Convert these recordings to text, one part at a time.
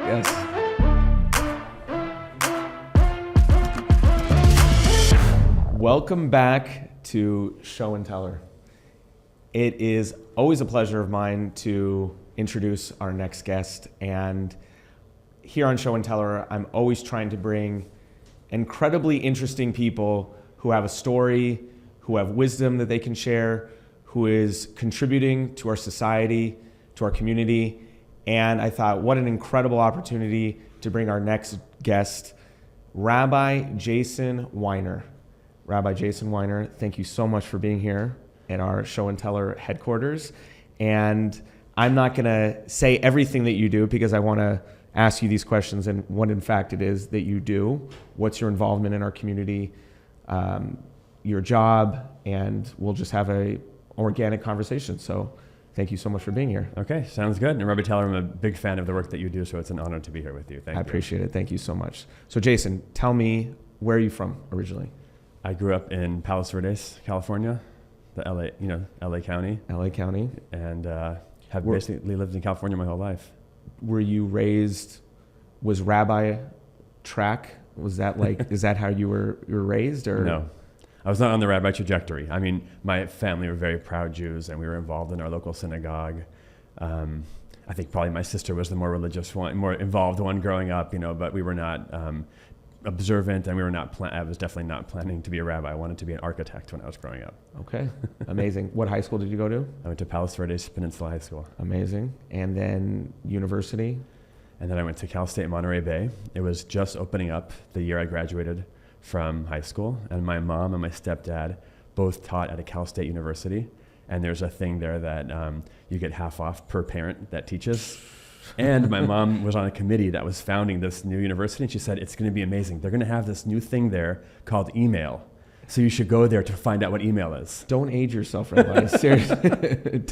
Yes. Welcome back to Show and Teller. It is always a pleasure of mine to introduce our next guest. And here on Show and Teller, I'm always trying to bring incredibly interesting people who have a story, who have wisdom that they can share, who is contributing to our society, to our community. And I thought, what an incredible opportunity to bring our next guest, Rabbi Jason Weiner. Rabbi Jason Weiner, thank you so much for being here at our Show and Teller headquarters. And I'm not going to say everything that you do because I want to ask you these questions and what in fact it is that you do. What's your involvement in our community, your job, and we'll just have a organic conversation. So thank you so much for being here. Okay, sounds good. And Rabbi Teller, I'm a big fan of the work that you do, so it's an honor to be here with you. Thank you. I appreciate it. Thank you so much. So Jason, tell me, where are you from originally? I grew up in Palos Verdes, California, the LA County. LA County. And have basically lived in California my whole life. Were you raised, was rabbi track? Was that like, is that how you were raised? Or No. I was not on the rabbi trajectory. I mean, my family were very proud Jews, and we were involved in our local synagogue. I think probably my sister was the more religious one, more involved one growing up, but we were not observant, and we were not. I was definitely not planning to be a rabbi. I wanted to be an architect when I was growing up. Okay, amazing. What high school did you go to? I went to Palos Verdes Peninsula High School. Amazing. And then university? And then I went to Cal State Monterey Bay. It was just opening up the year I graduated from high school, and my mom and my stepdad both taught at a Cal State University, and there's a thing there that you get half off per parent that teaches. And my mom was on a committee that was founding this new university, and she said, it's going to be amazing. They're going to have this new thing there called email, so you should go there to find out what email is. Don't age yourself, Rabbi. Seriously.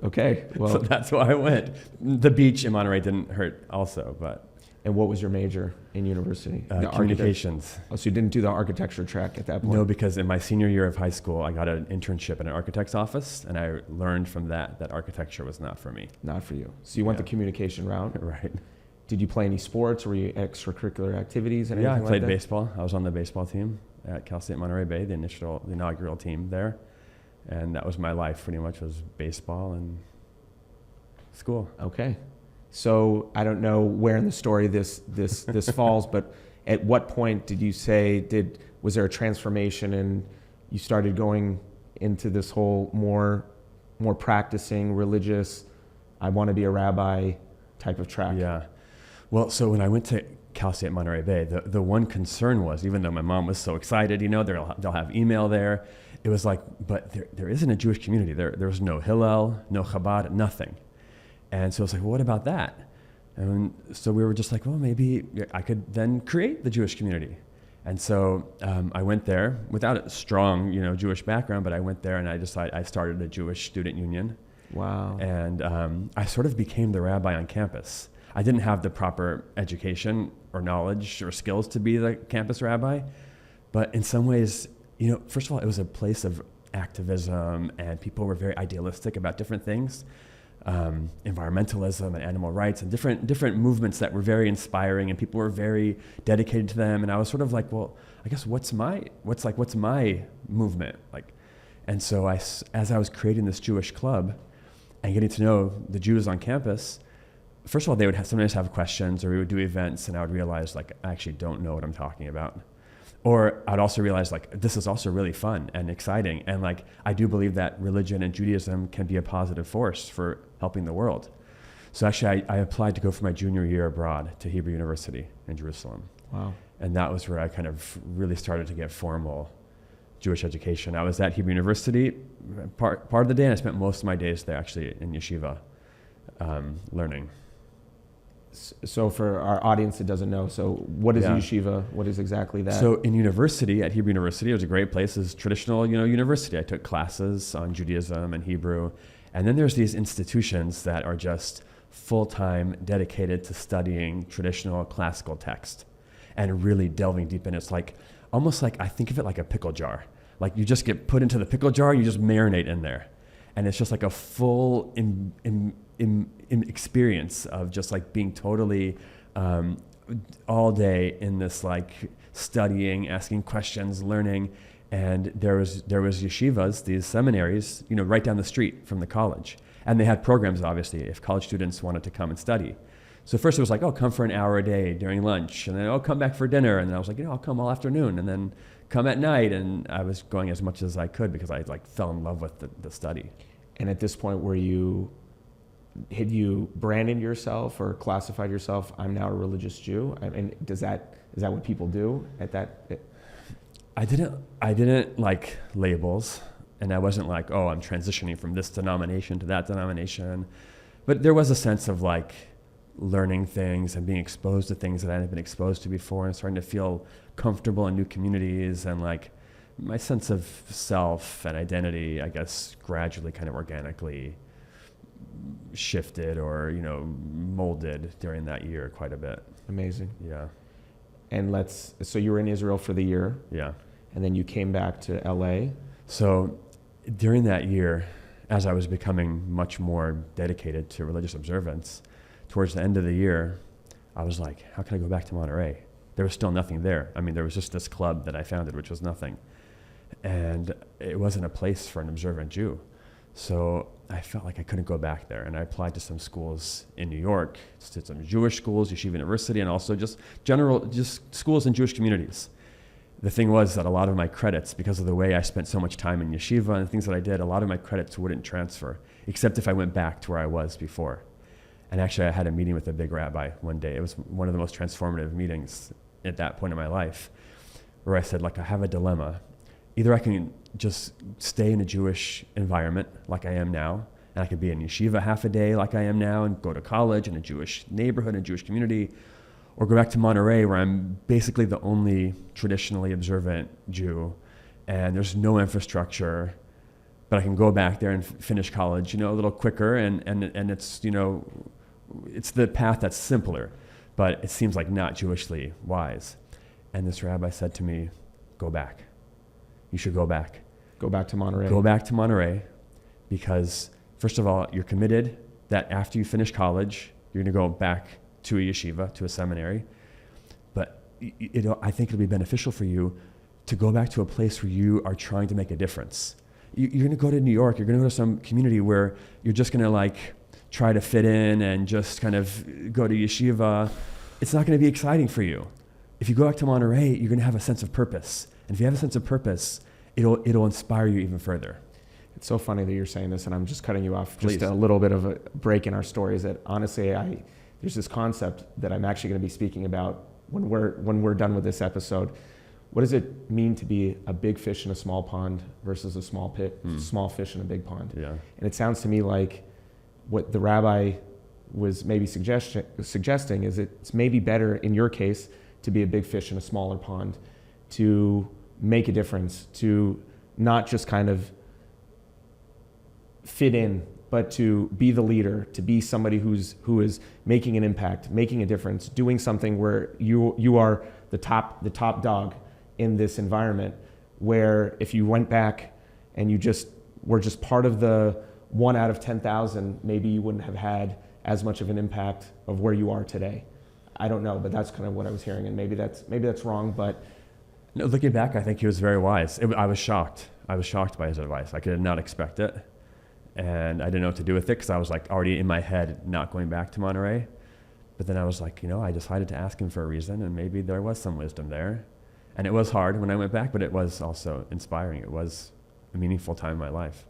Okay, well. So that's why I went. The beach in Monterey didn't hurt also, but. And what was your major in university? Communications. Oh, so you didn't do the architecture track at that point? No, because in my senior year of high school, I got an internship in an architect's office, and I learned from that architecture was not for me. Not for you. So you went the communication route. Right. Did you play any sports, or were you extracurricular activities? And Yeah, I anything played like that? baseball. I was on the baseball team at Cal State Monterey Bay, the inaugural team there. And that was my life, pretty much, was baseball and school. Okay. So I don't know where in the story this falls, but at what point did you say, was there a transformation and you started going into this whole more practicing religious, I want to be a rabbi type of track? Yeah. Well, so when I went to Cal State Monterey Bay, the one concern was, even though my mom was so excited, they'll have email there, it was like, but there isn't a Jewish community. There was no Hillel, no Chabad, nothing. And so I was like, well, what about that? And so we were just like, well, maybe I could then create the Jewish community. And so I went there without a strong, Jewish background, but I went there and I started a Jewish student union. Wow. And I sort of became the rabbi on campus. I didn't have the proper education or knowledge or skills to be the campus rabbi, but in some ways, first of all, it was a place of activism, and people were very idealistic about different things. Environmentalism and animal rights and different movements that were very inspiring, and people were very dedicated to them. And I was sort of like, well, I guess what's my movement like? And so as I was creating this Jewish club and getting to know the Jews on campus, first of all, they would sometimes have questions, or we would do events, and I would realize like I actually don't know what I'm talking about. Or I'd also realize like this is also really fun and exciting, and like I do believe that religion and Judaism can be a positive force for helping the world. So actually I applied to go for my junior year abroad to Hebrew University in Jerusalem. Wow. And that was where I kind of really started to get formal Jewish education. I was at Hebrew University part of the day, and I spent most of my days there actually in yeshiva learning. So for our audience that doesn't know, so what is yeshiva? What is exactly that? So in university, at Hebrew University, it was a great place. It's traditional, university. I took classes on Judaism and Hebrew. And then there's these institutions that are just full-time dedicated to studying traditional classical text and really delving deep in it. It's like, almost like, I think of it like a pickle jar. Like you just get put into the pickle jar, you just marinate in there. And it's just like a full experience of just like being totally all day in this like studying, asking questions, learning. And there was yeshivas, these seminaries, right down the street from the college. And they had programs, obviously, if college students wanted to come and study. So first it was like, oh, come for an hour a day during lunch. And then, oh, come back for dinner. And then I was like, I'll come all afternoon. And then come at night. And I was going as much as I could because I like fell in love with the study. And at this point, had you branded yourself or classified yourself, I'm now a religious Jew? I mean, is that what people do at that? I didn't like labels, and I wasn't like, oh, I'm transitioning from this denomination to that denomination. But there was a sense of like learning things and being exposed to things that I hadn't been exposed to before and starting to feel comfortable in new communities, and like my sense of self and identity, I guess, gradually kind of organically shifted or, molded during that year quite a bit. Amazing. Yeah. And so you were in Israel for the year. Yeah. And then you came back to LA. So during that year, as I was becoming much more dedicated to religious observance, towards the end of the year, I was like, how can I go back to Monterey? There was still nothing there. I mean, there was just this club that I founded, which was nothing. And it wasn't a place for an observant Jew. So I felt like I couldn't go back there. And I applied to some schools in New York, to some Jewish schools, Yeshiva University, and also just schools in Jewish communities. The thing was that a lot of my credits, because of the way I spent so much time in yeshiva and the things that I did, a lot of my credits wouldn't transfer, except if I went back to where I was before. And actually, I had a meeting with a big rabbi one day. It was one of the most transformative meetings at that point in my life, where I said, I have a dilemma. Either I can just stay in a Jewish environment like I am now, and I could be in yeshiva half a day like I am now and go to college in a Jewish neighborhood, a Jewish community, or go back to Monterey where I'm basically the only traditionally observant Jew and there's no infrastructure, but I can go back there and finish college, a little quicker, and it's, it's the path that's simpler, but it seems like not Jewishly wise. And this rabbi said to me, go back. You should go back. Go back to Monterey. Go back to Monterey because, first of all, you're committed that after you finish college, you're going to go back to a yeshiva, to a seminary. But I think it'll be beneficial for you to go back to a place where you are trying to make a difference. You're going to go to New York. You're going to go to some community where you're just going to try to fit in and just kind of go to yeshiva. It's not going to be exciting for you. If you go back to Monterey, you're going to have a sense of purpose. And if you have a sense of purpose, it'll inspire you even further. It's so funny that you're saying this, and I'm just cutting you off. Please. Just a little bit of a break in our stories. That honestly, there's this concept that I'm actually going to be speaking about when we're done with this episode. What does it mean to be a big fish in a small pond versus a small fish in a big pond? Yeah. And it sounds to me like what the rabbi was maybe suggesting is it's maybe better in your case to be a big fish in a smaller pond, to make a difference, to not just kind of fit in, but to be the leader, to be somebody who is making an impact, making a difference, doing something where you are the top dog in this environment, where if you went back and you just were just part of the 1 out of 10,000, maybe you wouldn't have had as much of an impact of where you are today. I don't know, but that's kind of what I was hearing, and maybe that's wrong, but no, looking back, I think he was very wise. I was shocked. I was shocked by his advice. I could not expect it, and I didn't know what to do with it because I was already in my head not going back to Monterey. But then I was like, I decided to ask him for a reason, and maybe there was some wisdom there. And it was hard when I went back, but it was also inspiring. It was a meaningful time in my life.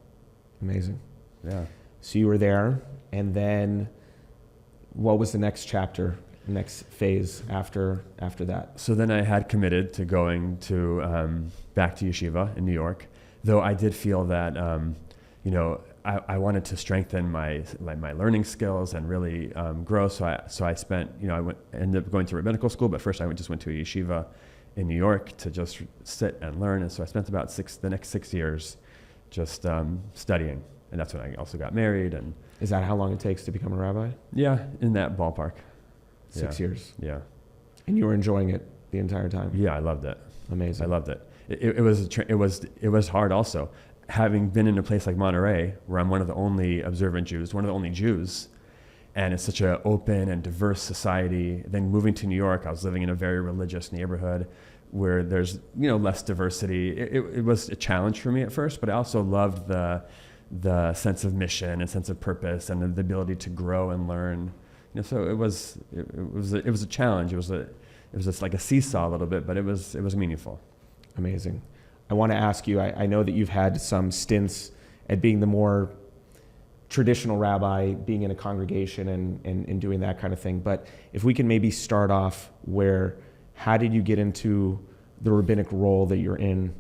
Amazing. Yeah. So you were there, and then what was the next chapter, next phase after that? So then I had committed to going to back to yeshiva in New York, though I did feel that I wanted to strengthen my learning skills and really grow. So I spent I ended up going to rabbinical school, but first I just went to a yeshiva in New York to just sit and learn. And so I spent about the next 6 years just studying, and that's when I also got married. And is that how long it takes to become a rabbi? Yeah, in that ballpark. 6 years. Yeah. And you were enjoying it the entire time? Yeah, I loved it. Amazing. I loved it. It was hard also. Having been in a place like Monterey, where I'm one of the only observant Jews, one of the only Jews, And it's such an open and diverse society. Then moving to New York, I was living in a very religious neighborhood where there's less diversity. It was a challenge for me at first, but I also loved the sense of mission and sense of purpose and the ability to grow and learn. So it was a challenge. It was just like a seesaw a little bit, but it was meaningful. Amazing. I want to ask you, I know that you've had some stints at being the more traditional rabbi, being in a congregation and doing that kind of thing. But if we can maybe start off how did you get into the rabbinic role that you're in,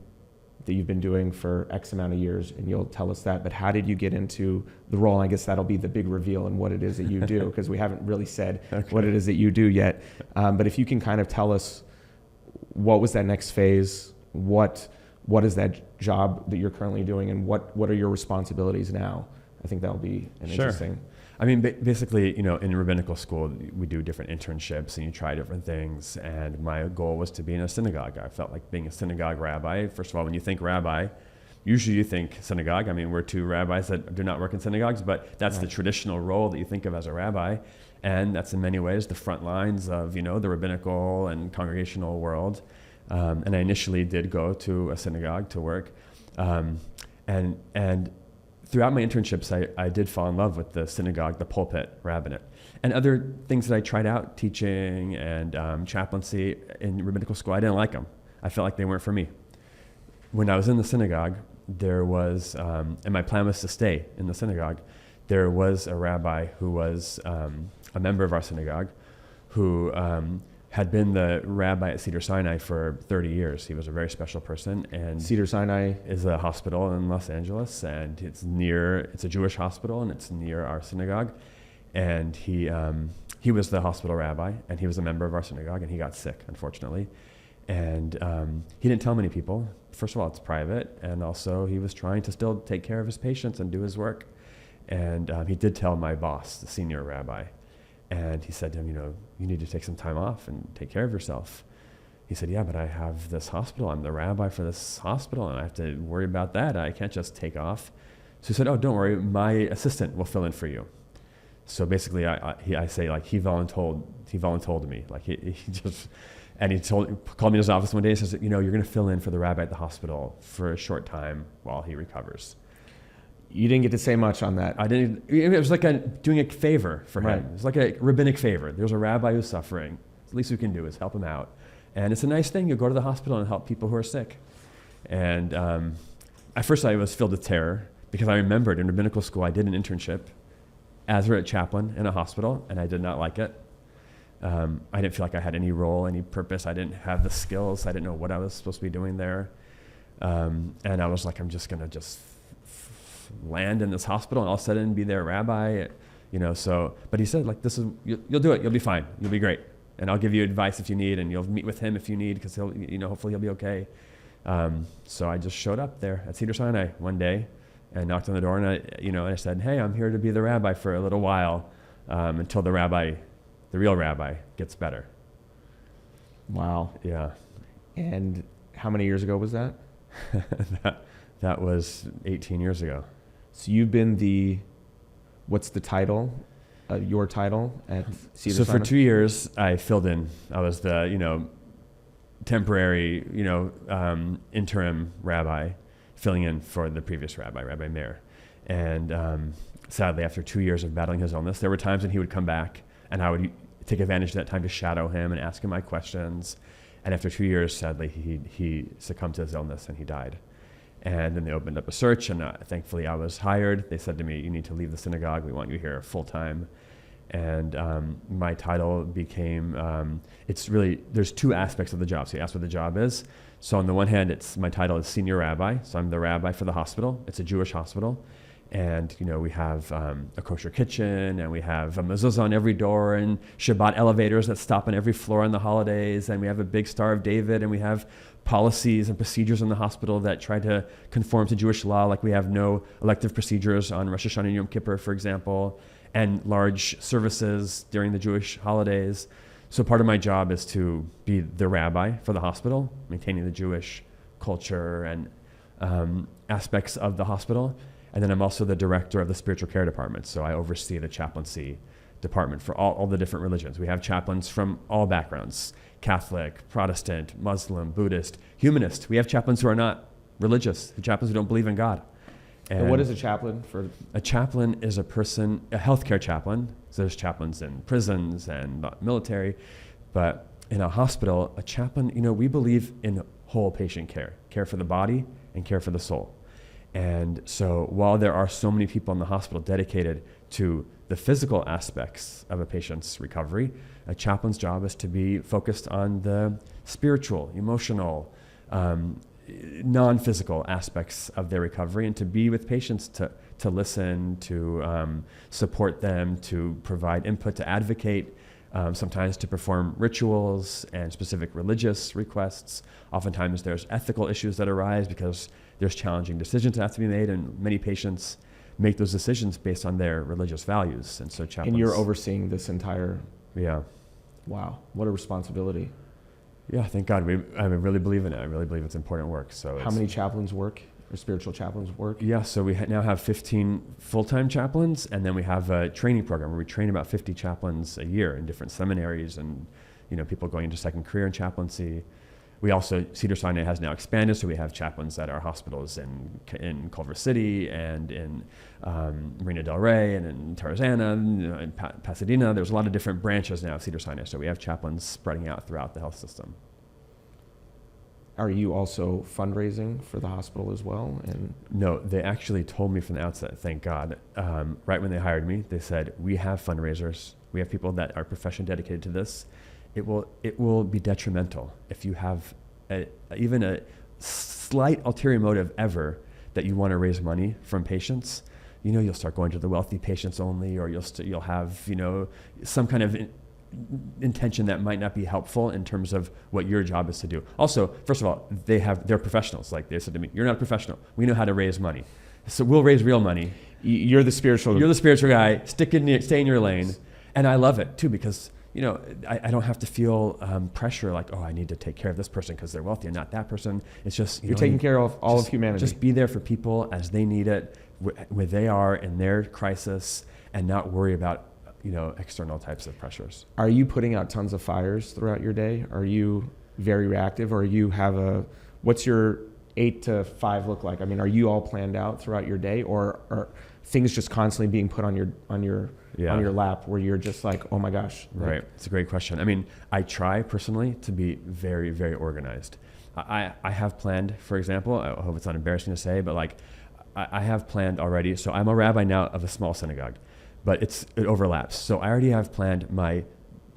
that you've been doing for X amount of years, and you'll tell us that, but how did you get into the role? And I guess that'll be the big reveal in what it is that you do, because we haven't really said what it is that you do yet. But if you can kind of tell us, what was that next phase? What is that job that you're currently doing, and what are your responsibilities now? I think that'll be interesting. I mean, basically, in rabbinical school, we do different internships and you try different things. And my goal was to be in a synagogue. I felt like being a synagogue rabbi. First of all, when you think rabbi, usually you think synagogue. I mean, we're two rabbis that do not work in synagogues, but that's the traditional role that you think of as a rabbi. And that's in many ways the front lines of, the rabbinical and congregational world. And I initially did go to a synagogue to work. And throughout my internships, I did fall in love with the synagogue, the pulpit, rabbinate, and other things that I tried out, teaching and chaplaincy in rabbinical school. I didn't like them. I felt like they weren't for me. When I was in the synagogue, there was, and my plan was to stay in the synagogue, there was a rabbi who was a member of our synagogue who had been the rabbi at Cedars-Sinai for 30 years. He was a very special person. And Cedars-Sinai is a hospital in Los Angeles, and it's a Jewish hospital, and it's near our synagogue. And he was the hospital rabbi, and he was a member of our synagogue, and he got sick, unfortunately. And he didn't tell many people. First of all, it's private, and also he was trying to still take care of his patients and do his work. And he did tell my boss, the senior rabbi, and he said to him, you need to take some time off and take care of yourself. He said, yeah, but I have this hospital. I'm the rabbi for this hospital, and I have to worry about that. I can't just take off. So he said, oh, don't worry. My assistant will fill in for you. So basically, I say, like, he voluntold me. Like, he just, and called me in his office one day and says, you're going to fill in for the rabbi at the hospital for a short time while he recovers. You didn't get to say much on that. I didn't. It was like doing a favor for him. Right. It was like a rabbinic favor. There's a rabbi who's suffering. The least we can do is help him out. And it's a nice thing. You go to the hospital and help people who are sick. And at first I was filled with terror because I remembered in rabbinical school I did an internship as a chaplain in a hospital, and I did not like it. I didn't feel like I had any role, any purpose. I didn't have the skills. I didn't know what I was supposed to be doing there. And I was like, I'm just going to land in this hospital and all of a sudden be their rabbi, so, but he said, like, you'll do it. You'll be fine. You'll be great. And I'll give you advice if you need, and you'll meet with him if you need, because he'll, hopefully he'll be okay. So I just showed up there at Cedars-Sinai one day and knocked on the door, and I said, hey, I'm here to be the rabbi for a little while, until the real rabbi gets better. Wow. Yeah. And how many years ago was that? That was 18 years ago. So you've been what's the title, your title at Cedars-Sinai? So for 2 years, I filled in. I was the, temporary, interim rabbi filling in for the previous rabbi, Rabbi Weiner. And sadly, after 2 years of battling his illness, there were times when he would come back and I would take advantage of that time to shadow him and ask him my questions. And after 2 years, sadly, he succumbed to his illness and he died. And then they opened up a search, and thankfully I was hired. They said to me, you need to leave the synagogue. We want you here full time. And my title became, there's two aspects of the job. So you asked what the job is. So on the one hand, my title is senior rabbi. So I'm the rabbi for the hospital. It's a Jewish hospital. And, we have a kosher kitchen, and we have a mezuzah on every door, and Shabbat elevators that stop on every floor on the holidays. And we have a big Star of David, and we have policies and procedures in the hospital that try to conform to Jewish law. Like we have no elective procedures on Rosh Hashanah and Yom Kippur, for example, and large services during the Jewish holidays. So part of my job is to be the rabbi for the hospital, maintaining the Jewish culture and aspects of the hospital. And then I'm also the director of the spiritual care department. So I oversee the chaplaincy department for all the different religions. We have chaplains from all backgrounds: Catholic, Protestant, Muslim, Buddhist, humanist. We have chaplains who are not religious, chaplains who don't believe in God. And what is a chaplain for? A chaplain is a healthcare chaplain. So there's chaplains in prisons and military, but in a hospital, a chaplain, we believe in whole patient care for the body and care for the soul. And so while there are so many people in the hospital dedicated to the physical aspects of a patient's recovery, a chaplain's job is to be focused on the spiritual, emotional, non-physical aspects of their recovery, and to be with patients, to listen, to support them, to provide input, to advocate, sometimes to perform rituals and specific religious requests. Oftentimes there's ethical issues that arise because there's challenging decisions that have to be made, and many patients make those decisions based on their religious values. And so chaplains... And you're overseeing this entire... Yeah. Wow, what a responsibility. Yeah, thank God. I really believe in it. I really believe it's important work. So how many chaplains work, or spiritual chaplains work? Yeah, so we now have 15 full-time chaplains, and then we have a training program where we train about 50 chaplains a year in different seminaries, and people going into second career in chaplaincy. We also, Cedars-Sinai has now expanded, so we have chaplains at our hospitals in Culver City and in Marina Del Rey and in Tarzana, in Pasadena. There's a lot of different branches now of Cedars-Sinai, so we have chaplains spreading out throughout the health system. Are you also fundraising for the hospital as well? And no, they actually told me from the outset, thank God, right when they hired me, they said, we have fundraisers. We have people that are professionally dedicated to this. It will be detrimental if you have even a slight ulterior motive ever that you want to raise money from patients. You'll start going to the wealthy patients only, or you'll have some kind of intention that might not be helpful in terms of what your job is to do. Also, first of all, they're professionals. Like they said to me, you're not a professional. We know how to raise money, so we'll raise real money. You're the spiritual. You're the spiritual guy. Stay in your lane, and I love it too because. I don't have to feel pressure like, I need to take care of this person because they're wealthy and not that person. It's just... You're taking care of all of humanity. Just be there for people as they need it, where they are in their crisis, and not worry about, external types of pressures. Are you putting out tons of fires throughout your day? Are you very reactive, or what's your 8 to 5 look like? I mean, are you all planned out throughout your day, or are things just constantly being put on your lap where you're just like, oh my gosh? Right. It's a great question. I mean, I try personally to be very, very organized. I have planned, for example, I hope it's not embarrassing to say, but like I have planned already. So I'm a rabbi now of a small synagogue, but it overlaps. So I already have planned my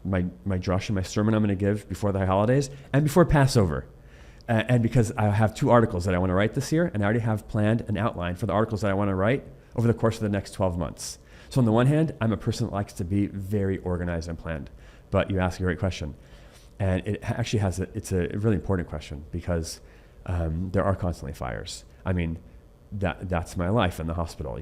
drasha, my sermon I'm going to give before the holidays and before Passover. And because I have 2 articles that I want to write this year, and I already have planned an outline for the articles that I want to write over the course of the next 12 months. So on the one hand, I'm a person that likes to be very organized and planned, but you ask a great question. And it actually it's a really important question because there are constantly fires. I mean, that's my life in the hospital.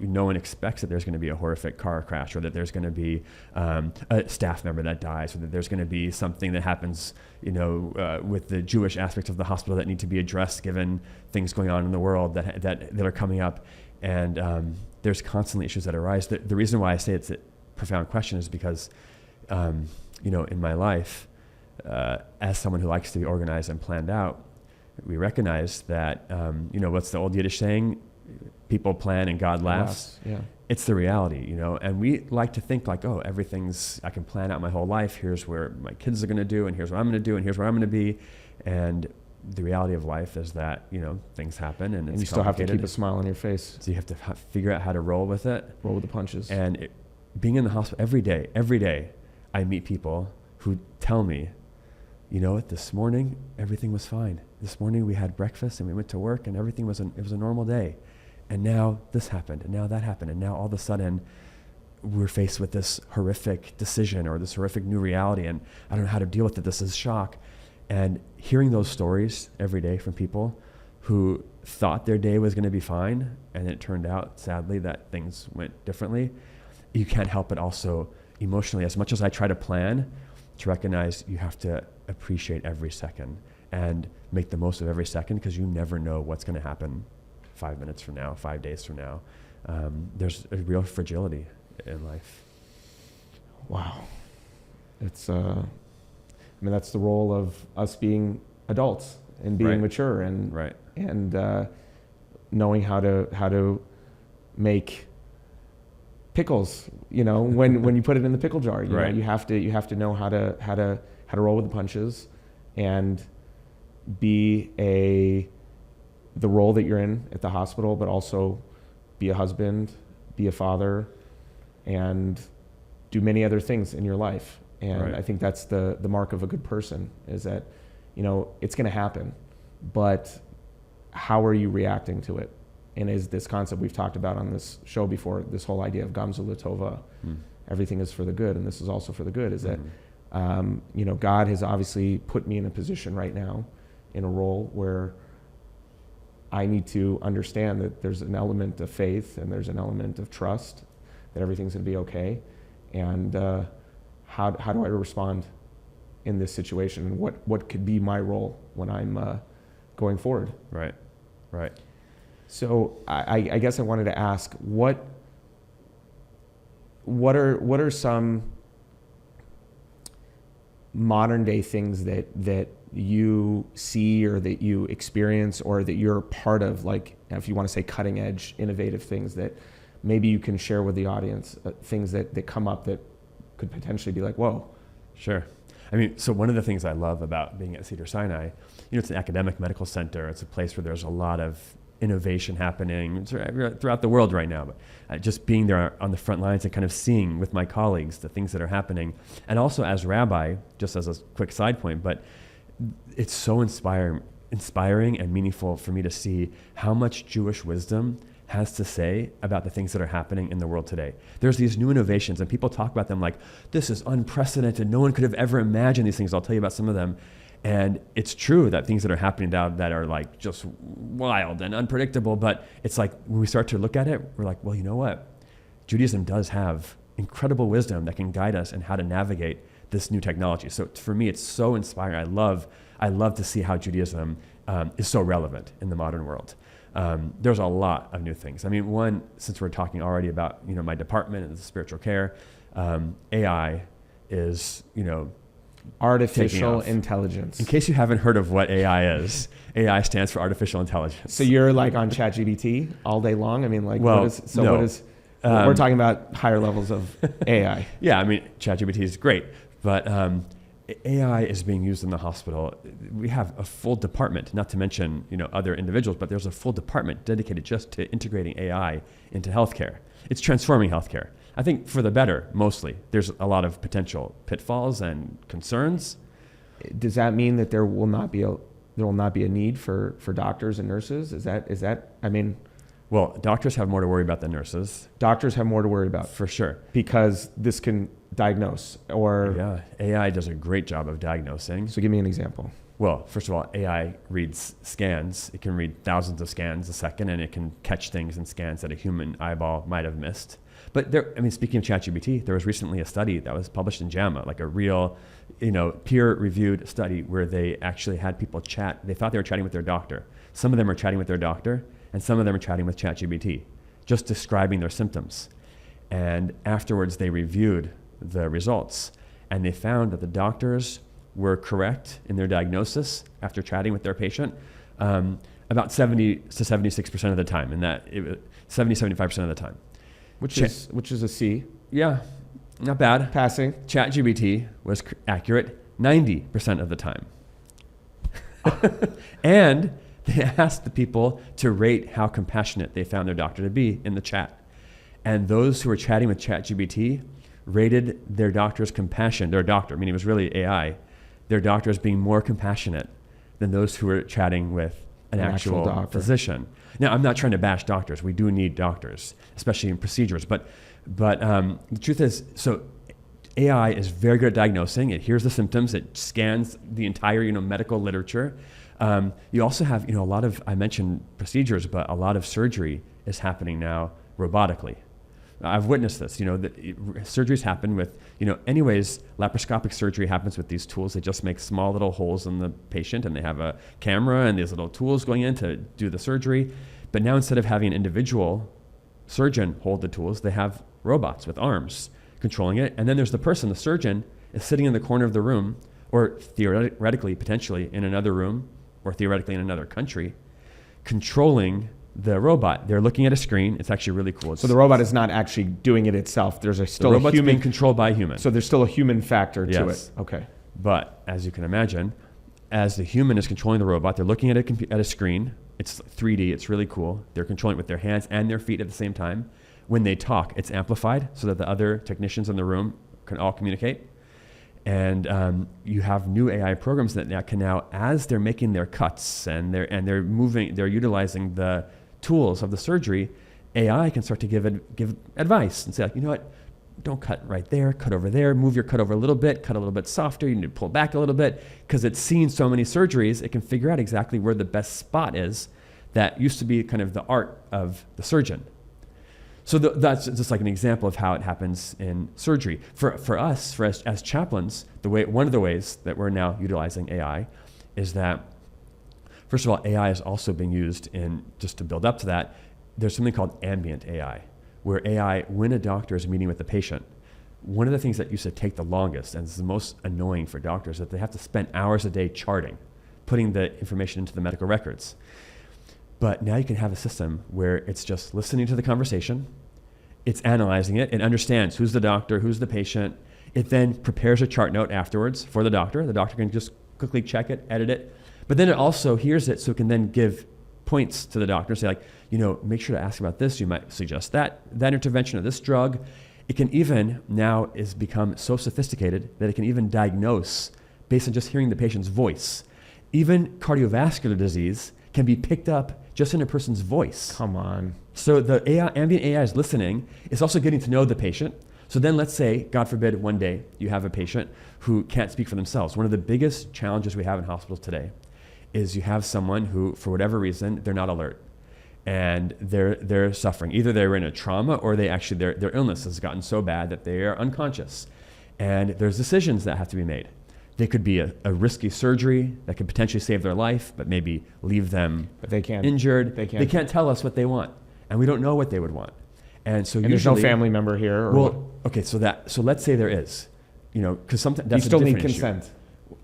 No one expects that there's going to be a horrific car crash, or that there's going to be a staff member that dies, or that there's going to be something that happens, with the Jewish aspects of the hospital that need to be addressed given things going on in the world that are coming up. And there's constantly issues that arise. The reason why I say it's a profound question is because, in my life, as someone who likes to be organized and planned out, we recognize that, what's the old Yiddish saying? People plan and God laughs. Yeah. It's the reality, and we like to think like, I can plan out my whole life. Here's where my kids are going to do, and here's what I'm going to do, and here's where I'm going to be. And the reality of life is that, things happen, and it's you still have to keep a smile on your face. So you have to figure out how to roll with it. Roll with the punches. And being in the hospital every day, I meet people who tell me, this morning, everything was fine. This morning we had breakfast and we went to work and everything was it was a normal day. And now this happened, and now that happened, and now all of a sudden we're faced with this horrific decision or this horrific new reality, and I don't know how to deal with it. This is shock. And hearing those stories every day from people who thought their day was going to be fine, and it turned out, sadly, that things went differently, you can't help but also emotionally, as much as I try to plan, to recognize you have to appreciate every second and make the most of every second, because you never know what's going to happen 5 minutes from now, 5 days from now. There's a real fragility in life. Wow. It's, I mean, that's the role of us being adults and being Right. mature and, Right. and knowing how to make pickles, you know, when you put it in the pickle jar, you Right. know, you have to know how to roll with the punches and be the role that you're in at the hospital, but also be a husband, be a father, and do many other things in your life. And Right. I think that's the mark of a good person, is that, you know, it's going to happen, but how are you reacting to it? And is this concept we've talked about on this show before, this whole idea of Gamzu Latova, everything is for the good, and this is also for the good, is that, you know, God has obviously put me in a position right now, in a role where I need to understand that there's an element of faith and there's an element of trust that everything's going to be okay. And how do I respond in this situation? And what could be my role when I'm going forward? Right. Right. So I guess I wanted to ask, what are some modern day things that you see or that you experience or that you're part of, like, if you want to say cutting edge, innovative things that maybe you can share with the audience, things that come up that could potentially be like, whoa. Sure. I mean, so one of the things I love about being at Cedars-Sinai, you know, it's an academic medical center. It's a place where there's a lot of innovation happening throughout the world right now. But just being there on the front lines and kind of seeing with my colleagues the things that are happening. And also as rabbi, just as a quick side point, but it's so inspiring and meaningful for me to see how much Jewish wisdom has to say about the things that are happening in the world today. There's these new innovations and people talk about them like, this is unprecedented. No one could have ever imagined these things. I'll tell you about some of them. And it's true that things that are happening now that are like just wild and unpredictable, but it's like when we start to look at it, we're like, well, you know what? Judaism does have incredible wisdom that can guide us in how to navigate this new technology. So for me, it's so inspiring. I love to see how Judaism is so relevant in the modern world. There's a lot of new things. I mean, one, since we're talking already about, you know, my department and spiritual care, AI is, you know, Artificial intelligence. In case you haven't heard of what AI is, AI stands for artificial intelligence. So you're like on ChatGPT all day long? I mean, like, well, we're talking about higher levels of AI. Yeah, I mean, ChatGPT is great, but AI is being used in the hospital. We have a full department, not to mention, you know, other individuals, but there's a full department dedicated just to integrating AI into healthcare. It's transforming healthcare. I think for the better, mostly. There's a lot of potential pitfalls and concerns. Does that mean that there will not be a need for doctors and nurses? Is that I mean, well, doctors have more to worry about than nurses. Doctors have more to worry about. For sure. Because this can diagnose or... Yeah, AI does a great job of diagnosing. So give me an example. Well, first of all, AI reads scans. It can read thousands of scans a second, and it can catch things in scans that a human eyeball might have missed. But there, I mean, speaking of ChatGPT, there was recently a study that was published in JAMA, like a real, you know, peer-reviewed study where they actually had people chat. They thought they were chatting with their doctor. Some of them are chatting with their doctor, and some of them are chatting with ChatGPT, just describing their symptoms. And afterwards, they reviewed the results, and they found that the doctors were correct in their diagnosis after chatting with their patient about 70 to 76% of the time, and that 75% of the time. Which is a C. Yeah, not bad. Passing. ChatGPT was accurate 90% of the time. And they asked the people to rate how compassionate they found their doctor to be in the chat. And those who were chatting with ChatGPT rated their doctor's compassion, their doctor, meaning it was really AI, their doctor as being more compassionate than those who were chatting with an actual physician. Now, I'm not trying to bash doctors. We do need doctors, especially in procedures. But the truth is, so AI is very good at diagnosing. It hears the symptoms. It scans the entire, you know, medical literature. You also have, you know, a lot of, I mentioned procedures, but a lot of surgery is happening now robotically. I've witnessed this, you know, surgeries happen with, you know, anyways, laparoscopic surgery happens with these tools. They just make small little holes in the patient, and they have a camera and these little tools going in to do the surgery. But now instead of having an individual surgeon hold the tools, they have robots with arms controlling it. And then there's the person, the surgeon, is sitting in the corner of the room, or theoretically, potentially in another room, or theoretically in another country, controlling the robot. They're looking at a screen. It's actually really cool. So the robot is not actually doing it itself. There's still the robot's a human being controlled by a human. So there's still a human factor to Yes. it. Okay. But as you can imagine, as the human is controlling the robot, they're looking at a screen. It's 3D. It's really cool. They're controlling it with their hands and their feet at the same time. When they talk, it's amplified so that the other technicians in the room can all communicate. And you have new AI programs that can now, as they're making their cuts and they're utilizing the tools of the surgery, AI can start to give advice and say, like, you know what, don't cut right there, cut over there, move your cut over a little bit, cut a little bit softer, you need to pull back a little bit, because it's seen so many surgeries, it can figure out exactly where the best spot is. That used to be kind of the art of the surgeon. So that's just like an example of how it happens in surgery. For us, as chaplains, one of the ways that we're now utilizing AI is that, first of all, AI is also being used in, just to build up to that, there's something called ambient AI, where AI, when a doctor is meeting with the patient, one of the things that used to take the longest, and is the most annoying for doctors, is that they have to spend hours a day charting, putting the information into the medical records. But now you can have a system where it's just listening to the conversation, it's analyzing it, it understands who's the doctor, who's the patient, it then prepares a chart note afterwards for the doctor can just quickly check it, edit it, but then it also hears it so it can then give points to the doctor, say, like, you know, make sure to ask about this, you might suggest that intervention or this drug. It can even now is become so sophisticated that it can even diagnose based on just hearing the patient's voice. Even cardiovascular disease can be picked up just in a person's voice. Come on. So the ambient AI is listening. It's also getting to know the patient. So then let's say, God forbid, one day you have a patient who can't speak for themselves. One of the biggest challenges we have in hospitals today is you have someone who, for whatever reason, they're not alert. And they're suffering. Either they're in a trauma or their illness has gotten so bad that they are unconscious. And there's decisions that have to be made. They could be a risky surgery that could potentially save their life, but maybe leave them injured. They can't tell us what they want, and we don't know what they would want. And so there's no family member here. Okay, so let's say there is, because sometimes that's you still a need different consent,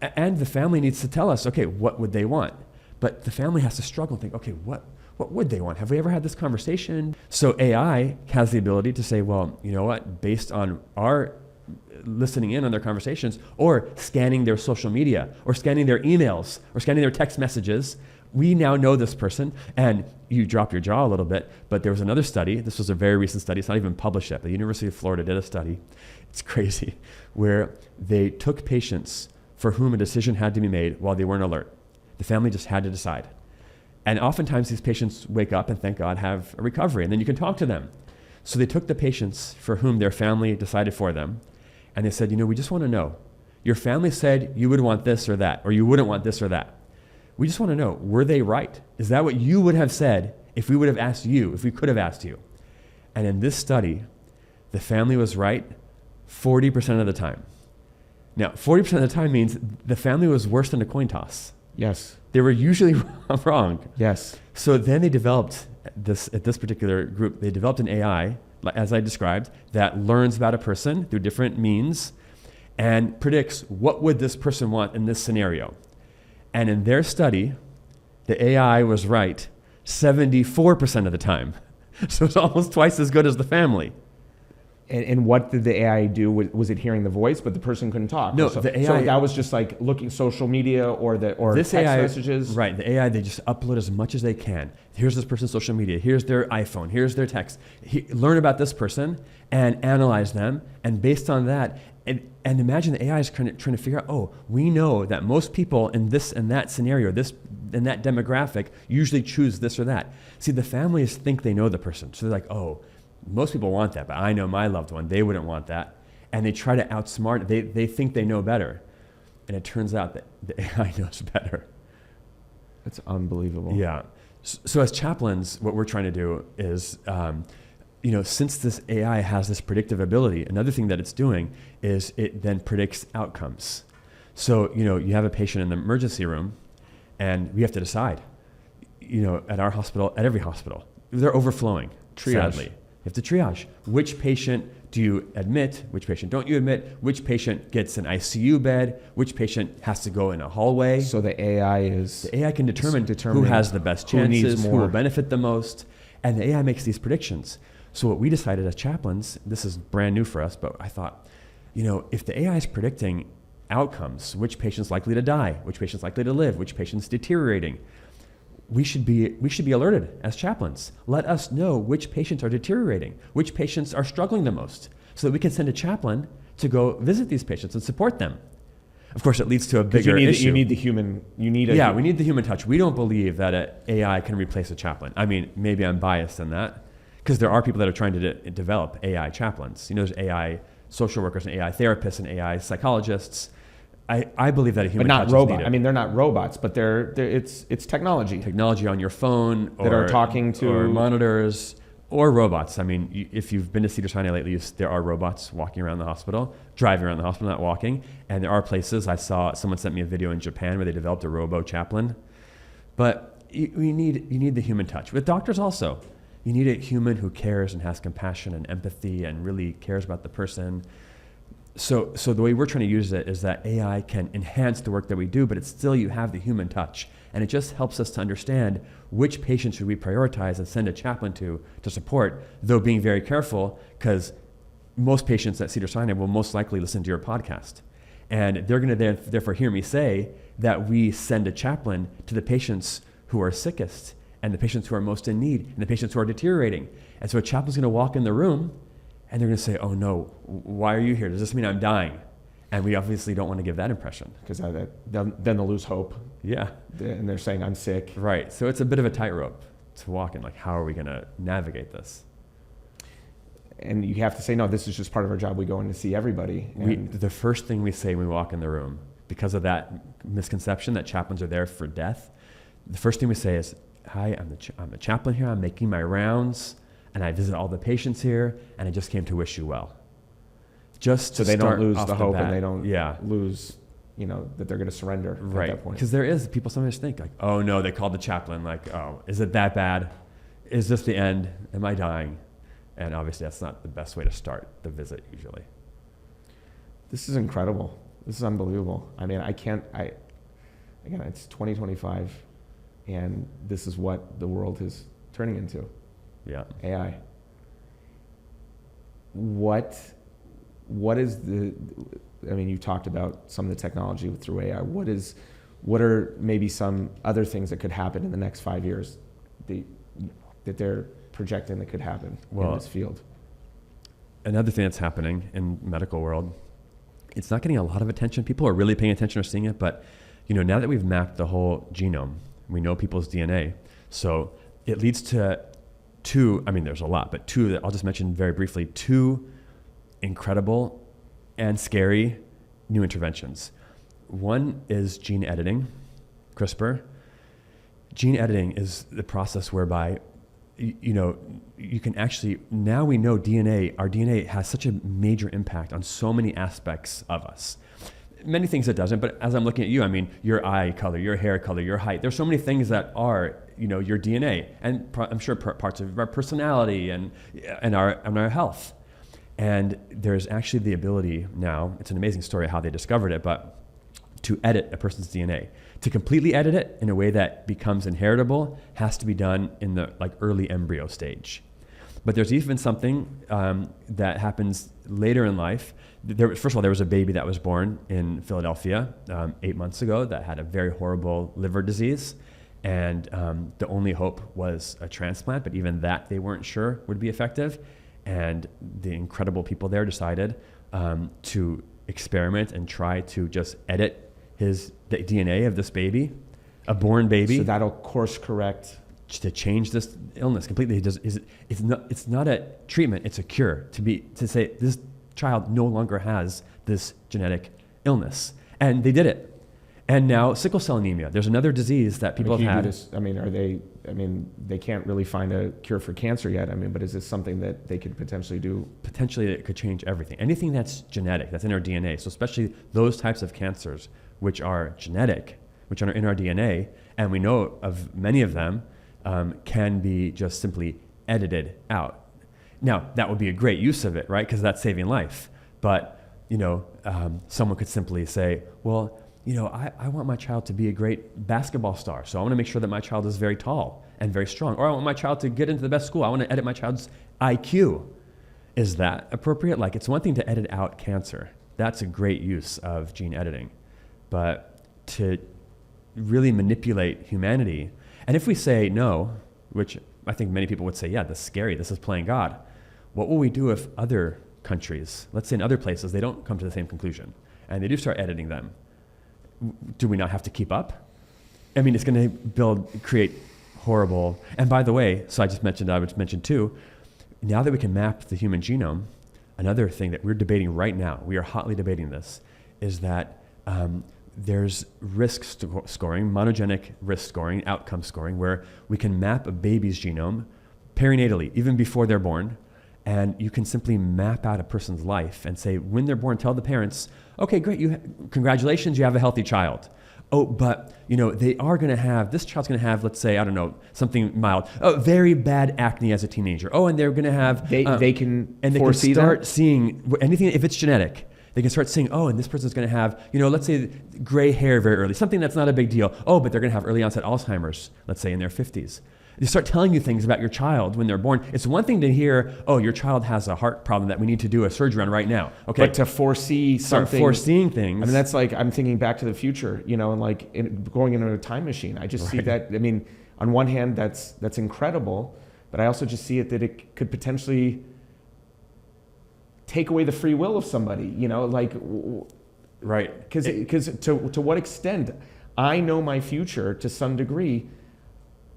issue. And the family needs to tell us, okay, what would they want? But the family has to struggle and think, okay, what would they want? Have we ever had this conversation? So AI has the ability to say, well, you know what, based on our listening in on their conversations, or scanning their social media, or scanning their emails, or scanning their text messages, we now know this person. And you drop your jaw a little bit, but there was another study, this was a very recent study, it's not even published yet, but the University of Florida did a study, it's crazy, where they took patients for whom a decision had to be made while they weren't alert. The family just had to decide. And oftentimes these patients wake up and, thank God, have a recovery, and then you can talk to them. So they took the patients for whom their family decided for them, and they said, we just want to know. Your family said you would want this or that, or you wouldn't want this or that. We just want to know, were they right? Is that what you would have said if we would have asked you, if we could have asked you? And in this study, the family was right 40% of the time. Now, 40% of the time means the family was worse than a coin toss. Yes. They were usually wrong. Yes. So then they developed at this particular group, they developed an AI, as I described, that learns about a person through different means and predicts what would this person want in this scenario. And in their study, the AI was right 74% of the time. So it's almost twice as good as the family. And what did the AI do? Was it hearing the voice, but the person couldn't talk? No, so, the AI. So that was just like looking social media or text messages. Right, the AI, they just upload as much as they can. Here's this person's social media. Here's their iPhone. Here's their text. Learn about this person and analyze them. And based on that, and imagine the AI is trying to figure out, we know that most people in this and that scenario, this and that demographic, usually choose this or that. See, the families think they know the person, so they're like, most people want that, but I know my loved one, they wouldn't want that. And they try to outsmart it. They think they know better. And it turns out that the AI knows better. That's unbelievable. Yeah. So as chaplains, what we're trying to do is, since this AI has this predictive ability, another thing that it's doing is it then predicts outcomes. So, you have a patient in the emergency room, and we have to decide, at our hospital, at every hospital, they're overflowing, Triage. sadly. You have to triage. Which patient do you admit, which patient don't you admit, which patient gets an ICU bed, which patient has to go in a hallway. So the AI can determine who has the best chances, who will benefit the most, and the AI makes these predictions. So what we decided as chaplains, this is brand new for us, but I thought, if the AI is predicting outcomes, which patient's likely to die, which patient's likely to live, which patient's deteriorating, we should be alerted as chaplains. Let us know which patients are deteriorating, which patients are struggling the most, so that we can send a chaplain to go visit these patients and support them. Of course, it leads to a bigger issue. You need the human. We need the human touch. We don't believe that an AI can replace a chaplain. I mean, maybe I'm biased in that, because there are people that are trying to develop AI chaplains. There's AI social workers and AI therapists and AI psychologists. I believe that a human touch is needed. But not robots. I mean, they're not robots, but it's technology. Technology on your phone that are talking to or monitors or robots. I mean, if you've been to Cedars-Sinai lately, there are robots walking around the hospital, driving around the hospital, not walking. And there are places. I saw someone sent me a video in Japan where they developed a robo chaplain. But you need the human touch. With doctors also, you need a human who cares and has compassion and empathy and really cares about the person. So the way we're trying to use it is that AI can enhance the work that we do, but it's still, you have the human touch. And it just helps us to understand which patients should we prioritize and send a chaplain to support, though being very careful, because most patients at Cedars-Sinai will most likely listen to your podcast. And they're going to therefore hear me say that we send a chaplain to the patients who are sickest and the patients who are most in need and the patients who are deteriorating. And so a chaplain's going to walk in the room and they're going to say, oh no, why are you here? Does this mean I'm dying? And we obviously don't want to give that impression. Because then they'll lose hope. Yeah. And they're saying, I'm sick. Right. So it's a bit of a tightrope to walk in. Like, how are we going to navigate this? And you have to say, no, this is just part of our job. We go in to see everybody. The first thing we say when we walk in the room, because of that misconception that chaplains are there for death, the first thing we say is, hi, I'm the chaplain here. I'm making my rounds. And I visit all the patients here, and I just came to wish you well. Just so they don't lose the hope bat. And they don't lose, that they're going to surrender at that point. Because people sometimes think like, oh no, they called the chaplain. Like, oh, is it that bad? Is this the end? Am I dying? And obviously that's not the best way to start the visit usually. This is incredible. This is unbelievable. I mean, again, it's 2025, and this is what the world is turning into. Yeah. AI. What is you talked about some of the technology through AI. What are maybe some other things that could happen in the next 5 years that they're projecting that could happen in this field? Another thing that's happening in medical world, it's not getting a lot of attention. People are really paying attention or seeing it, but now that we've mapped the whole genome, we know people's DNA. So it leads to there's a lot, but two that I'll just mention very briefly, two incredible and scary new interventions. One is gene editing, CRISPR. Gene editing is the process whereby, you can actually, now we know our DNA has such a major impact on so many aspects of us. Many things it doesn't, but as I'm looking at you, your eye color, your hair color, your height, there's so many things that are, your DNA, and I'm sure parts of our personality and our health. And there's actually the ability now, it's an amazing story how they discovered it, but to edit a person's DNA. To completely edit it in a way that becomes inheritable has to be done in the early embryo stage. But there's even something that happens later in life. First of all, there was a baby that was born in Philadelphia 8 months ago that had a very horrible liver disease. And the only hope was a transplant, but even that they weren't sure would be effective. And the incredible people there decided to experiment and try to just edit the DNA of this baby, a born baby. So that'll course correct. To change this illness completely. It's not a treatment, it's a cure. To say this child no longer has this genetic illness. And they did it. And now sickle cell anemia. There's another disease that people have had. They can't really find a cure for cancer yet. But is this something that they could potentially do? Potentially it could change everything. Anything that's genetic, that's in our DNA. So especially those types of cancers which are genetic, which are in our DNA, and we know of many of them, can be just simply edited out. Now, that would be a great use of it, right? Because that's saving life. But, someone could simply say, well, I want my child to be a great basketball star. So I want to make sure that my child is very tall and very strong. Or I want my child to get into the best school. I want to edit my child's IQ. Is that appropriate? Like, it's one thing to edit out cancer. That's a great use of gene editing. But to really manipulate humanity, and if we say no, which I think many people would say, yeah, this is scary, this is playing God. What will we do if other countries, let's say in other places, they don't come to the same conclusion and they do start editing them? Do we not have to keep up? I mean, it's going to create horrible, and by the way, so I would mention too, now that we can map the human genome, another thing that we're debating right now, we are hotly debating this, is that there's risk scoring, monogenic risk scoring, outcome scoring, where we can map a baby's genome perinatally, even before they're born, and you can simply map out a person's life and say, when they're born, tell the parents, okay, great, congratulations, you have a healthy child. Oh, but they are going to have, this child's going to have, let's say, I don't know, something mild. Oh, very bad acne as a teenager. Oh, and they're going to have... They can and they can start seeing anything, if it's genetic, they can start seeing, oh, and this person's going to have, let's say gray hair very early, something that's not a big deal. Oh, but they're going to have early onset Alzheimer's, let's say in their 50s. They start telling you things about your child when they're born. It's one thing to hear, oh, your child has a heart problem that we need to do a surgery on right now. Okay. But to foresee something. Foreseeing things. I mean, that's like, I'm thinking Back to the Future, and going into a time machine. I just see that, I mean, on one hand, that's incredible, but I also just see it that it could potentially take away the free will of somebody, Right. Because to what extent? I know my future to some degree.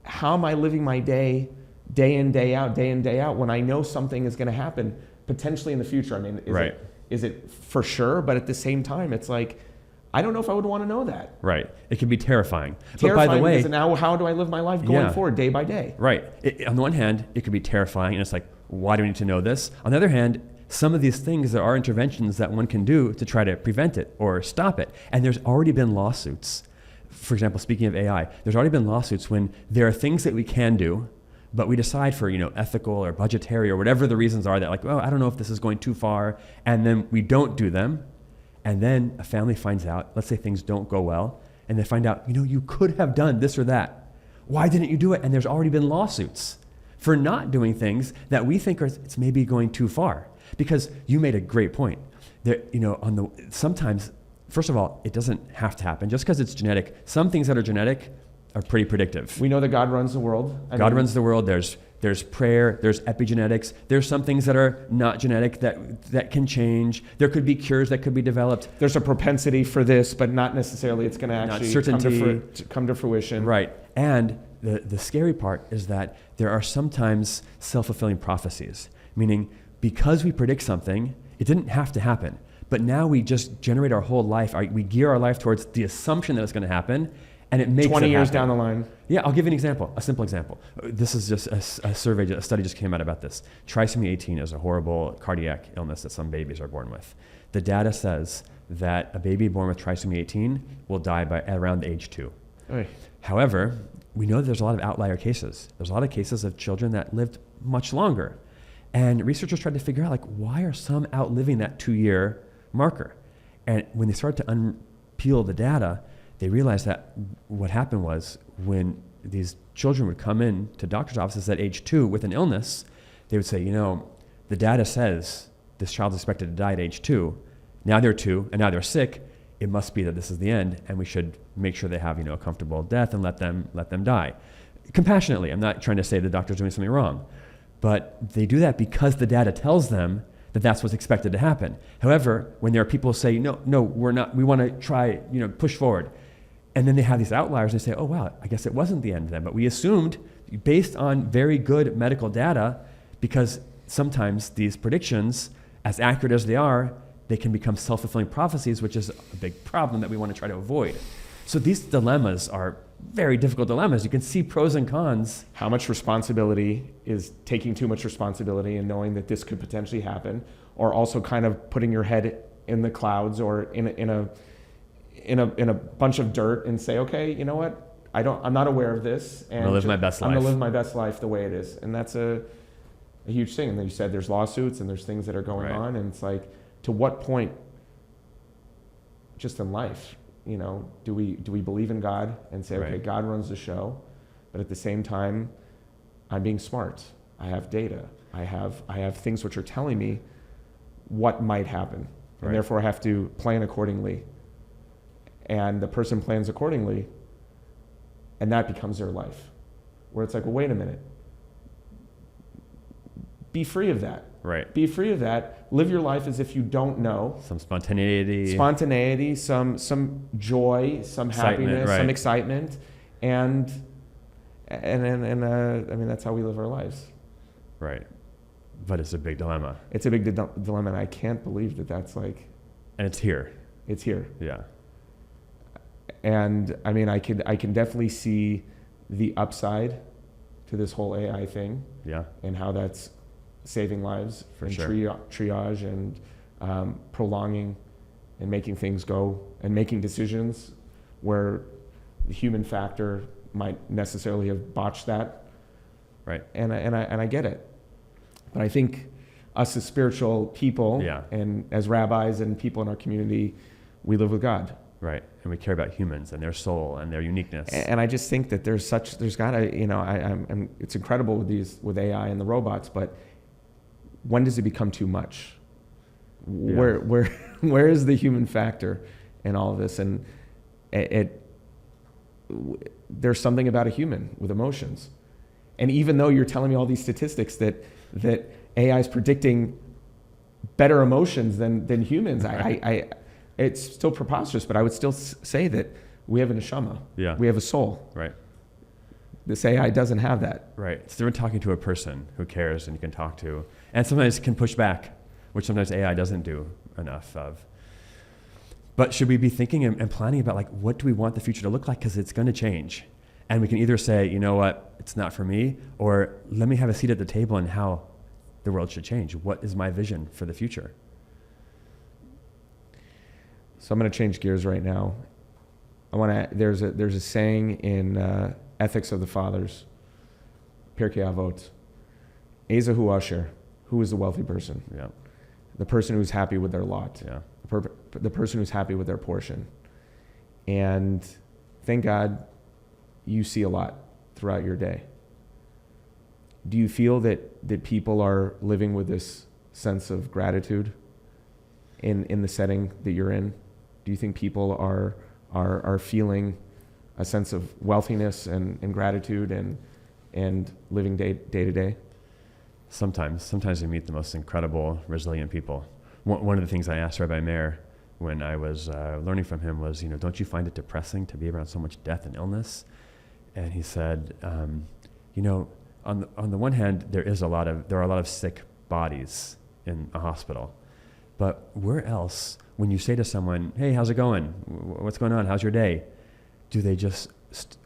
How am I living my day in, day out, when I know something is going to happen potentially in the future? I mean, is it for sure? But at the same time, it's like, I don't know if I would want to know that. Right. It can be terrifying. But by the way, because now how do I live my life going forward, day by day? Right. On the one hand, it could be terrifying, and it's like, why do we need to know this? On the other hand, some of these things, there are interventions that one can do to try to prevent it or stop it. And there's already been lawsuits. For example, speaking of AI, there's already been lawsuits when there are things that we can do, but we decide for, ethical or budgetary or whatever the reasons are that like, well, I don't know if this is going too far, and then we don't do them. And then a family finds out, let's say things don't go well, and they find out, you could have done this or that. Why didn't you do it? And there's already been lawsuits for not doing things that we think it's maybe going too far. Because you made a great point. There, sometimes, first of all, it doesn't have to happen. Just because it's genetic, some things that are genetic are pretty predictive. We know that God runs the world. God runs the world. There's prayer. There's epigenetics. There's some things that are not genetic that can change. There could be cures that could be developed. There's a propensity for this, but not necessarily it's going to actually come to fruition. Right. And the scary part is that there are sometimes self-fulfilling prophecies, meaning because we predict something, it didn't have to happen. But now we just generate our whole life. We gear our life towards the assumption that it's going to happen, and it makes 20 it years happen. down the line. Yeah, I'll give you an example, a simple example. This is just a survey, a study just came out about this. Trisomy 18 is a horrible cardiac illness that some babies are born with. The data says that a baby born with trisomy 18 will die by around age 2. Oy. However, we know that there's a lot of outlier cases. There's a lot of cases of children that lived much longer. And researchers tried to figure out, why are some outliving that 2-year marker? And when they started to unpeel the data, they realized that what happened was when these children would come in to doctor's offices at age 2 with an illness, they would say, the data says this child is expected to die at age 2. Now they're 2, and now they're sick. It must be that this is the end, and we should make sure they have, a comfortable death and let them die. Compassionately, I'm not trying to say the doctor's doing something wrong. But they do that because the data tells them that that's what's expected to happen. However, when there are people who say, no, we're not, we want to try, push forward. And then they have these outliers and they say, oh, wow, I guess it wasn't the end then. But we assumed, based on very good medical data, because sometimes these predictions, as accurate as they are, they can become self-fulfilling prophecies, which is a big problem that we want to try to avoid. So these dilemmas are very difficult dilemmas. You can see pros and cons. How much responsibility is taking too much responsibility and knowing that this could potentially happen, or also kind of putting your head in the clouds or in a bunch of dirt and say, okay, you know what? I'm not aware of this, and I'm gonna live my best life. I'm gonna live my best life the way it is, and that's a huge thing. And then you said there's lawsuits and there's things that are going Right. on, and it's like, to what point, just in life, do we believe in God and say, Right. okay, God runs the show, but at the same time, I'm being smart. I have data. I have things which are telling me what might happen, and Right. therefore I have to plan accordingly. And the person plans accordingly, and that becomes their life. Where it's like, well, wait a minute. Be free of that. Right. Be free of that. Live your life as if you don't know. Some spontaneity. Some joy, some Excitement, happiness, right. some excitement, and I mean, that's how we live our lives. Right. But it's a big dilemma. It's a big dilemma, and I can't believe that that's like, And it's here. it's here. Yeah. And I mean, I can definitely see the upside to this whole AI thing, Yeah. and how that's saving lives For and sure. triage and prolonging and making things go and making decisions where the human factor might necessarily have botched that. Right. And I get it. But I think us as spiritual people, Yeah. and as rabbis and people in our community, we live with God. Right. And we care about humans and their soul and their uniqueness. And I just think that there's gotta, it's incredible with AI and the robots, but when does it become too much? Yeah. Where is the human factor in all of this? And there's something about a human with emotions. And even though you're telling me all these statistics that AI is predicting better emotions than humans, Right. it's still preposterous, but I would still say that we have a neshama. Yeah. We have a soul. Right. This AI doesn't have that. Right. So we're talking to a person who cares and you can talk to, and sometimes can push back, which sometimes AI doesn't do enough of. But should we be thinking and planning about, like, what do we want the future to look like? Because it's going to change. And we can either say, you know what, it's not for me, or let me have a seat at the table in how the world should change. What is my vision for the future? So I'm going to change gears right now. There's a saying in Ethics of the Fathers, Pirkei Avot, Ezehu Asher, who is the wealthy person? Yeah. The person who's happy with their lot. Yeah. The person who's happy with their portion. And thank God you see a lot throughout your day. Do you feel that people are living with this sense of gratitude in the setting that you're in? Do you think people are feeling a sense of wealthiness and gratitude and living day to day? Sometimes we meet the most incredible, resilient people. One of the things I asked Rabbi Weiner when I was learning from him was, don't you find it depressing to be around so much death and illness? And he said, on the one hand, there are a lot of sick bodies in a hospital, but where else, when you say to someone, hey, how's it going? What's going on? How's your day? Do they just,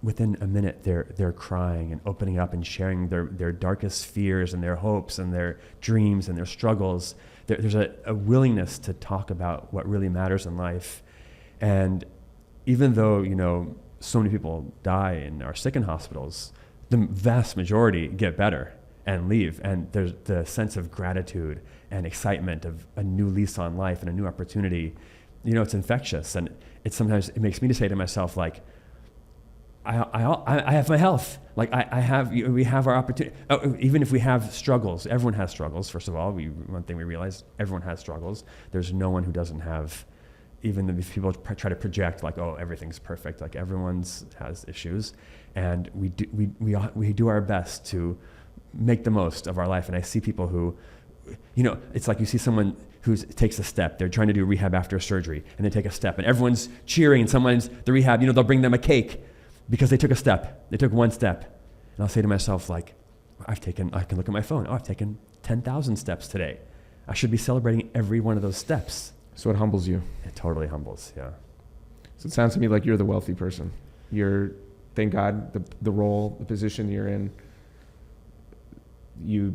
within a minute, they're crying and opening up and sharing their darkest fears and their hopes and their dreams and their struggles. There's a willingness to talk about what really matters in life. And even though, so many people die and are sick in hospitals, the vast majority get better and leave. And there's the sense of gratitude and excitement of a new lease on life and a new opportunity. It's infectious. And sometimes it makes me to say to myself, like, I have my health. Like we have our opportunity. Even if we have struggles, everyone has struggles. First of all, one thing we realize, everyone has struggles. There's no one who doesn't have, even if people try to project like, oh, everything's perfect. Like everyone's has issues, and we do our best to make the most of our life. And I see people who, it's like you see someone who takes a step. They're trying to do rehab after surgery, and they take a step, and everyone's cheering. And sometimes the rehab, they'll bring them a cake because they took a step. They took one step. And I'll say to myself, like, I can look at my phone. Oh, I've taken 10,000 steps today. I should be celebrating every one of those steps. So it humbles you. It totally humbles, yeah. So it sounds to me like you're the wealthy person. Thank God, the role, the position you're in, you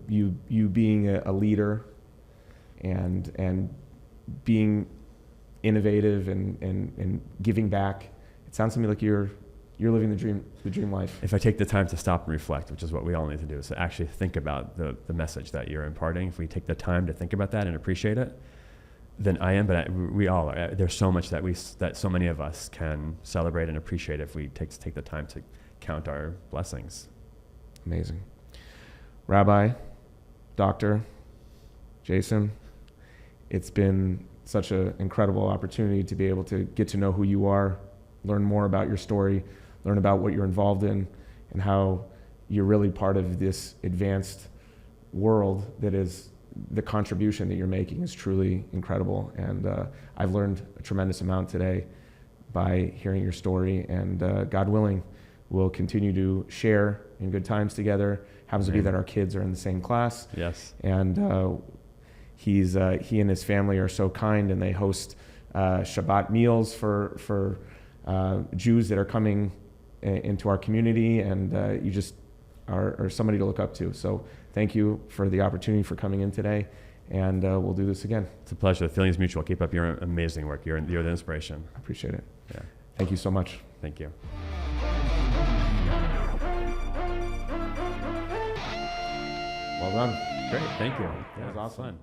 being a leader and being innovative and giving back. It sounds to me like you're you're living the dream life. If I take the time to stop and reflect, which is what we all need to do, is to actually think about the message that you're imparting. If we take the time to think about that and appreciate it, then we all are. There's so much that so many of us can celebrate and appreciate if we take the time to count our blessings. Amazing. Rabbi, Doctor, Jason, it's been such an incredible opportunity to be able to get to know who you are, learn more about your story, learn about what you're involved in, and how you're really part of this advanced world that is the contribution that you're making is truly incredible. And I've learned a tremendous amount today by hearing your story. And God willing, we'll continue to share in good times together. Happens to be that our kids are in the same class. Yes. And he and his family are so kind, and they host Shabbat meals for Jews that are coming into our community, and you just are somebody to look up to. So thank you for the opportunity for coming in today, and we'll do this again. It's a pleasure. The feeling is mutual. Keep up your amazing work. You're the inspiration. I appreciate it. Yeah. Thank you so much. Thank you. Well done. Great. Thank you. That was awesome. Fun.